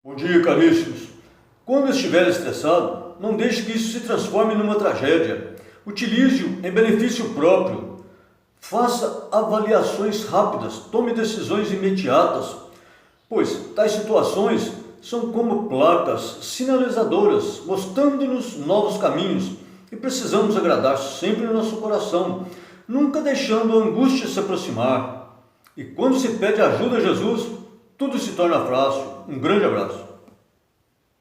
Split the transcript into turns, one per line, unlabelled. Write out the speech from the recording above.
Bom dia, caríssimos. Quando estiver estressado, não deixe que isso se transforme numa tragédia. Utilize-o em benefício próprio. Faça avaliações rápidas, tome decisões imediatas, pois tais situações são como placas sinalizadoras, mostrando-nos novos caminhos, e precisamos agradar sempre o nosso coração, nunca deixando a angústia se aproximar. E quando se pede ajuda a Jesus, tudo se torna fácil. Um grande abraço.